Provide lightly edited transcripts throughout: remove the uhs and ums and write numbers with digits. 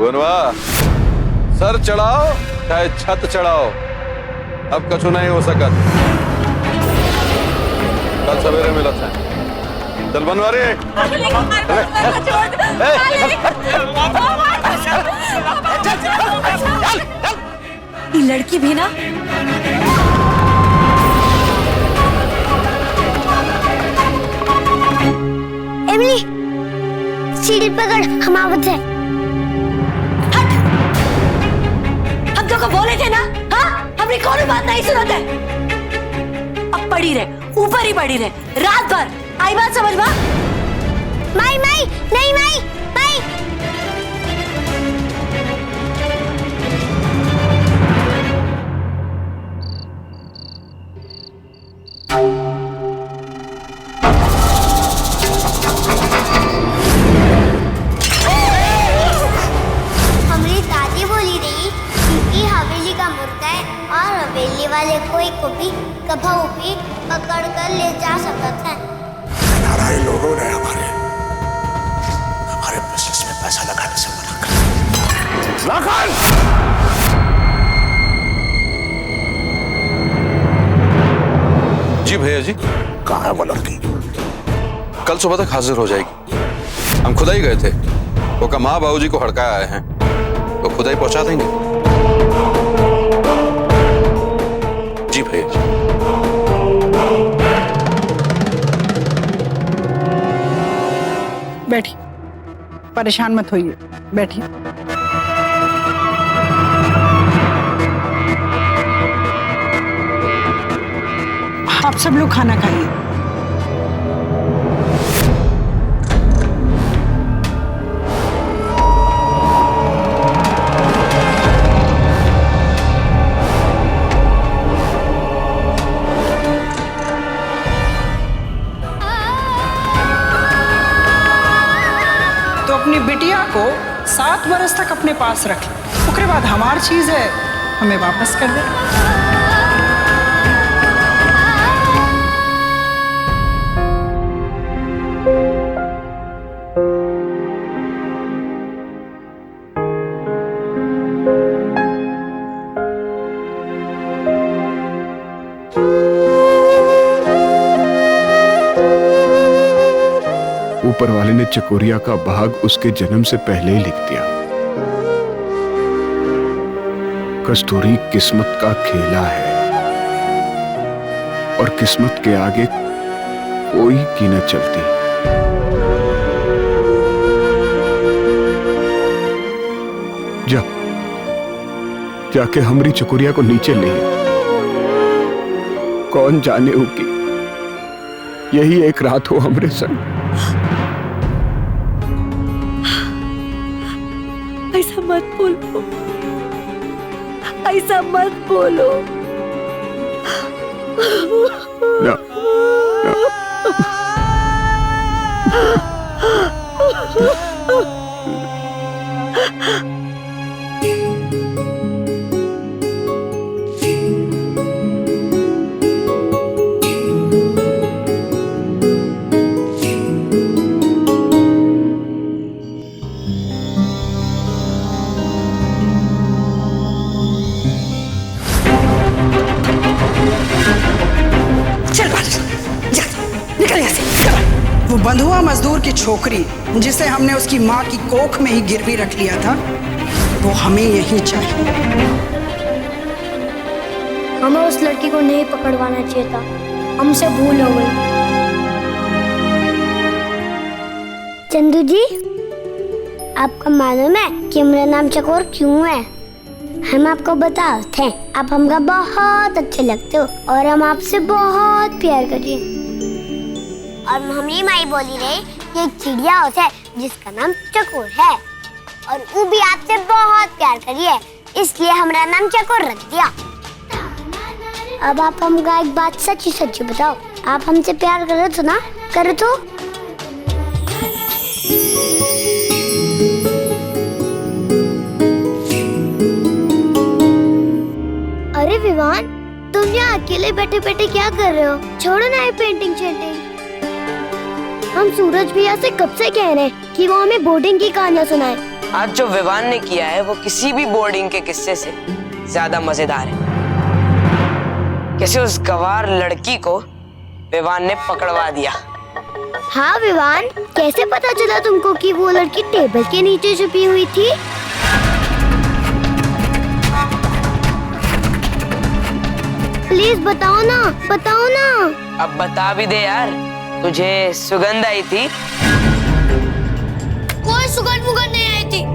बनवा, सर चढ़ाओ चाहे छत चढ़ाओ, अब कछु नहीं हो सकत। कल सवेरे मिलत है। चल बनवारी। ये लड़की भी ना एमिली, सीढ़ी पकड़, हम आवत है। हट, हम तो को बोले थे ना, हाँ हमने कोई बात नहीं सुनते। अब पड़ी रहे, ऊपर ही पड़ी रहे रात भर। आई बात समझ में? माई माई नहीं माई माई। हमारी दादी बोली रही कि हवेली का मुर्गा है और हवेली वाले कोई को भी कभाऊ भी पकड़ कर ले जा सकता है। नारायण लोगों ने हमारे बिजनेस में पैसा लगाने से मना कर। लाखन! जी भैया जी। कहाँ है वो लड़की? कल सुबह तक हाजिर हो जाएगी। हम खुदा ही गए थे, वो का माँ बाबूजी को हड़काए आए हैं, तो खुदा ही पहुंचा देंगे। जी भैया जी। बैठी, परेशान मत होइए, बैठी। आप सब लोग खाना खाइए। तो अपनी बिटिया को 7 बरस तक अपने पास रख ले, उसके बाद हमारी चीज है, हमें वापस कर दे। ऊपर वाले ने चकोरिया का भाग उसके जन्म से पहले ही लिख दिया। कस्तूरी किस्मत का खेला है और किस्मत के आगे कोई की न चलती। जा जाके हमरी चकोरिया को नीचे ले, कौन जाने होगी यही एक रात हो हमरे संग। ऐसा मत बोलो, ऐसा मत बोलो। ना, वो बंधुआ मजदूर की छोकरी जिसे हमने उसकी माँ की कोख में ही गिरवी रख लिया था, वो हमें यही चाहिए। हमें उस लड़की को नहीं पकड़वाना चाहिए था, हमसे भूल हो गई। चंदू जी, आपका मालूम है कि मेरा नाम चकोर क्यों है? हम आपको बताते हैं, आप हमका बहुत अच्छे लगते हो और हम आपसे बहुत प्यार करिए। और हमारी माई बोली रही कि एक चिड़िया होता है जिसका नाम चकोर है और वो भी आपसे बहुत प्यार करिए, इसलिए हमारा नाम चकोर रख दिया। अब आप हमका एक बात सच्ची सच्ची बताओ, आप हमसे प्यार करे तो ना? करे तो? अरे विवान, तुम यहाँ अकेले बैठे बैठे क्या कर रहे हो? छोड़ो ना ये पेंटिंग शेंटिंग। हम सूरज भैया से कब से कह रहे हैं कि वो हमें बोर्डिंग की कहानियाँ सुनाए। आज जो विवान ने किया है वो किसी भी बोर्डिंग के किस्से से ज्यादा मजेदार है। कैसे उस गवार लड़की को विवान ने पकड़वा दिया। हाँ विवान, कैसे पता चला तुमको कि वो लड़की टेबल के नीचे छुपी हुई थी? प्लीज बताओ ना, बताओ ना। अब बता भी दे यार, तुझे सुगंध आई थी? कोई सुगंध मुगंध नहीं आई थी।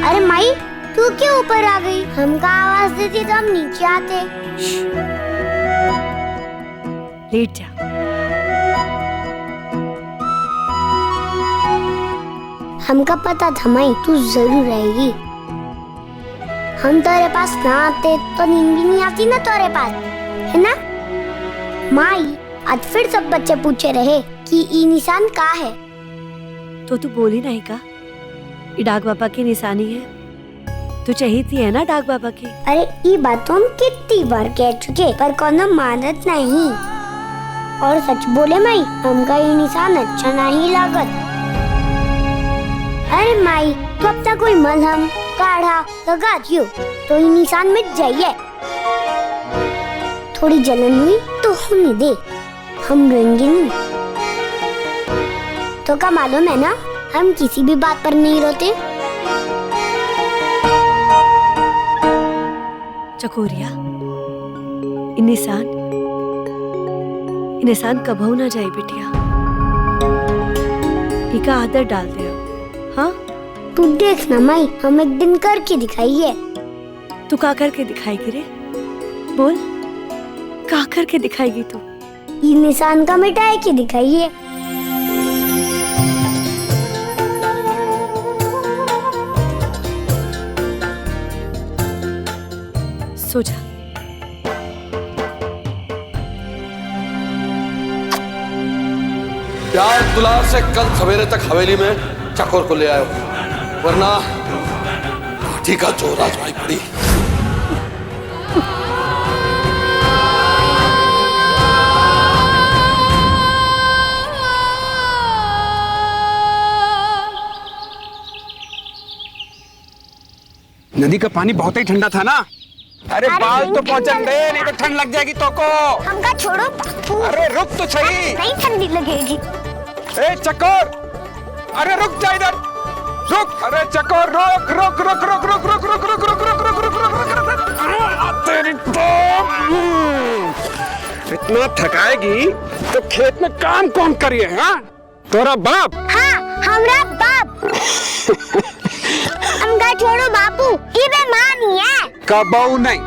अरे माई, तू क्यों ऊपर आ गई? हमका आवाज देती तो हम नीचे आते। लेट जा। हमका पता था माई तू जरूर आएगी। हम तेरे पास ना आते तो नींद भी नहीं आती ना तेरे पास, है ना? माई, आज फिर सब बच्चे पूछे रहे कि ये निशान का है। तो तू बोली नहीं का ये डाक बाबा की निशानी है? तू चाहती है ना डाक बाबा की? अरे ये बात तो हम कितनी बार कह चुके, पर कोनो मानत नहीं। और सच बोले माई, हमका ये निशान अच्छा नहीं लागत। अरे माई, तू अपना कोई मलहम काढ़ा लगा दियो तो ये निशान मिट जाइए। थोड़ी जलन हुई तो होने दे, हम रोएंगे नहीं। तो क्या मालूम है ना, हम किसी भी बात पर नहीं रोते। चकोरिया, निशान कबहू ना जाए बिटिया। इका आदत डाल दे। हाँ, तू देखना माई, हम एक दिन करके दिखाइए। तू का करके दिखाएगी रे? बोल, का करके दिखाएगी तू? ये निशान का मिटाए के दिखाइए। सो जा। प्यार दुलार से कल सवेरे तक हवेली में चकोर को ले आयो, वरना ठीक है जोर आजमाई पड़ी। नदी का पानी बहुत ही ठंडा था ना। अरे बाल तो पहुंचन दे, नहीं तो ठंड लग जाएगी तो को। हमका छोड़ो बापू। अरे रुक तो सही। नहीं ठंडी लगेगी। ए चकोर, अरे रुक जा इधर, रुक। अरे चकोर रुक रुक रुक रुक रुक रुक रुक रुक रुक रुक रुक रुक रुक रुक। तेरी तो इतना थकाएगी तो खेत में काम कौन करिए? हाँ, तोरा बाप? हाँ, हमरा बाप। हमका छोड़ो बापू, ये बेमानी है। कबहू नहीं,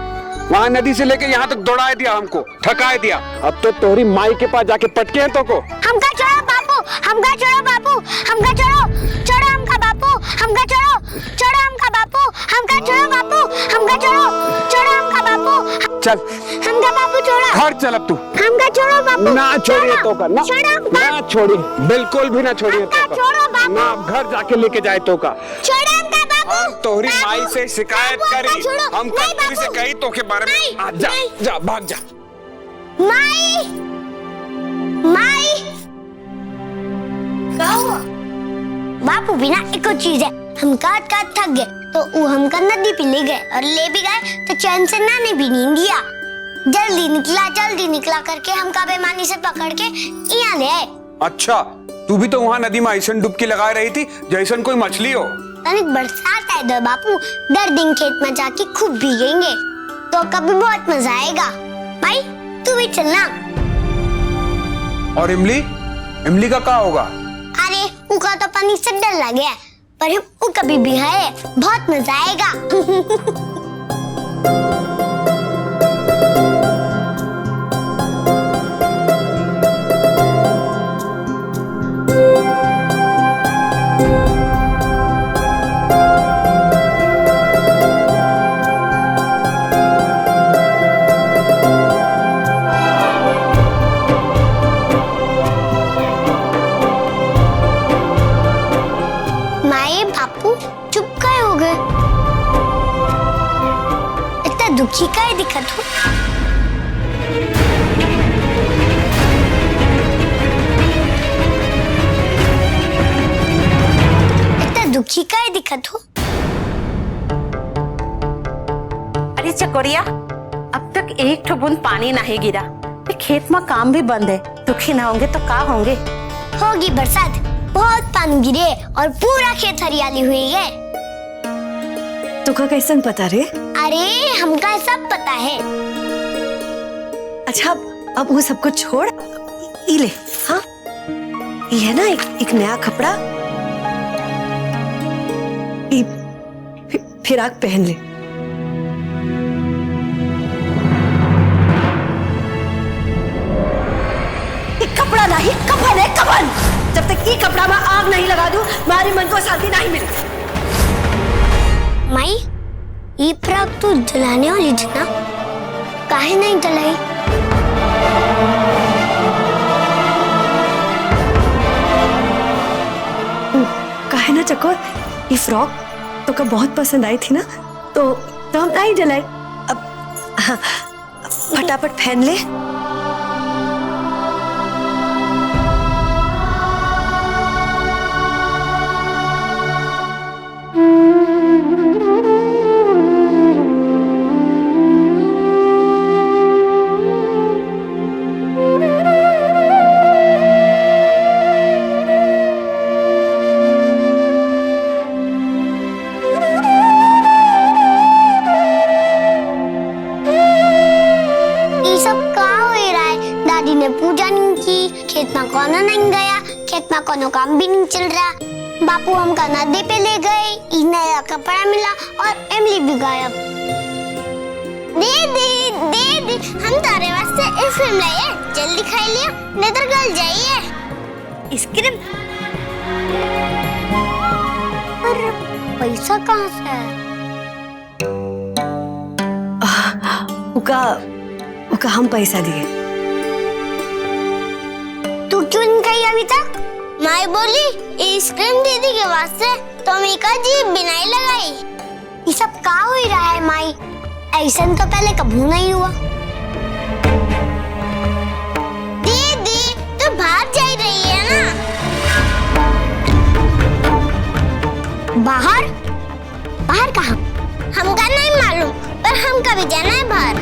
वहाँ नदी से लेके यहाँ तक दौड़ा दिया, हमको थका दिया। अब तो तोरी माई के पास जाके पटके हैं तो को। हमका छोड़ो बापू, हमका छोड़ो बापू, हमका छोड़ो, छोड़ो हमका बापू, हमका छोड़ो, छोड़ो हमका बापू, हमका छोड़ो बापू, हमका छोड़ो, छोड़ो हमका बापू। चल, हमका बापू छोड़ो। घर चल अब तू। हमका छोड़ो बापू। ना छोड़िए तो का, ना ना छोड़िए, बिल्कुल भी ना छोड़िए तो का। छोड़ो बापू। ना घर जाके लेके जाए तो का। छोड़ो हमका बापू। हम तोहरी माई से शिकायत करी, हम कल से कही तो के बारे में। आ, जा जा, भाग जा। माई, माई, क्या हुआ? बापू बिना एको चीज है, हम काट काट थक गए तो वो हमका नदी पे ले गए और ले भी गए तो चैन से नाने भी नहीं दिया। जल्दी निकला करके हमका बेमानी से पकड़ के यहाँ ले आए। अच्छा, तू भी तो वहाँ नदी में ऐसन डुबकी लगा रही थी जैसन कोई मछली हो। तनिक बरसात है दो बापू, दर दिन खेत में जाके खूब भीगेंगे तो कभी बहुत मजा आएगा। भाई तू भी चलना। और इमली का क्या होगा? अरे उका तो पानी से डर लगे है, पर वो कभी भी है, बहुत मजा आएगा। माए बापू चुप गए हो गए। दुखी काहे दिखत हो? इतना दुखी काहे दिखत हो? अरे चकोरिया, अब तक एक ठो बूंद पानी नहीं गिरा। ये खेत में काम भी बंद है, दुखी ना होंगे तो का होंगे? होगी बरसात, बहुत पानी गिरे और पूरा खेत हरियाली हुई है। तुका कैसन पता रे? अरे हमका सब पता है। अच्छा अब वो सब कुछ छोड़, ये ले। हाँ, ये है ना एक नया कपड़ा, फिराक पहन ले। कपड़ा नहीं, कफन है, कफन। जब तक ये कपड़ा में आग नहीं लगा दूं, हमारे मन को शांति नहीं मिलेगी। माई, ये फ्रॉक तू जलाने वाली थी ना, काहे नहीं जलाई? काहे ना चकोर, ये फ्रॉक तो का बहुत पसंद आई थी ना, तो हम नहीं जलाए। अब हाँ, फटाफट पहन ले। कोनो नहीं गया, खेत में कोनो काम भी नहीं चल रहा। बापू हमका नदी पे ले गए, एक नया कपड़ा मिला और एमली भी गायब। दीदी दीदी, हम तारे वास्ते आइसक्रीम लाए, जल्दी खा लियो नहीं तो गल जाइए। आइसक्रीम? पर पैसा कहाँ से है? उका हम पैसा दिए। तू क्यों नहीं खाई अभी तक? माई बोली आइसक्रीम दीदी के वास्ते, तो मीका जी बिनाई लगाई। ये सब का हो रहा है माई? ऐसा तो पहले कभी नहीं हुआ। दीदी तो बाहर जा रही है ना? बाहर? बाहर कहाँ? हमका नहीं मालूम, पर हम कभी जाना है बाहर।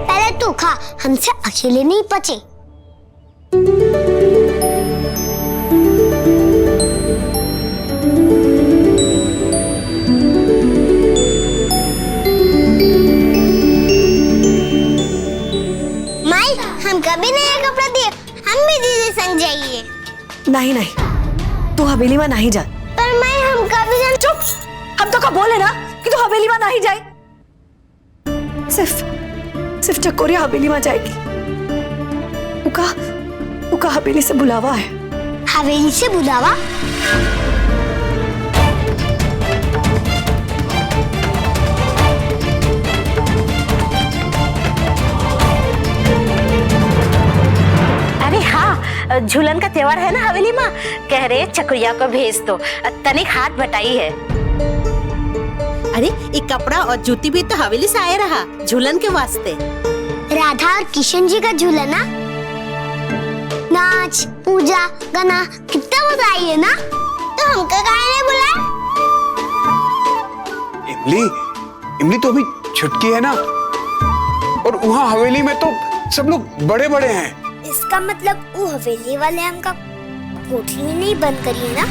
पहले तू खा, हमसे अकेले नहीं पचे। माई, हम कभी नया कपड़ा दिए, हम भी दीदी संग जाइए। नहीं नहीं, तू हवेली में नहीं जा। पर माई, हम कभी जान। चुप, हम तो का बोले ना कि तू हवेली में नहीं जाए। सिर्फ चकोरिया हवेली में जाएगी। उका हवेली से बुलावा है। हवेली से बुलावा? अरे हाँ, झूलन का त्योहार है ना हवेली में, कह रहे चकोरिया को भेज दो, तनिक हाथ बटाई है। अरे एक कपड़ा और जूती भी तो हवेली से आया रहा झूलन के वास्ते। राधा और किशन जी का झूलन ना, नाच पूजा गाना कितना मजा आई है ना, तो हमको काहे नहीं बुलाया? इमली तो अभी छुटकी है ना, और वहाँ हवेली में तो सब लोग बड़े बड़े हैं। इसका मतलब वो हवेली वाले हमका कोठरी में नहीं बंद करी है ना?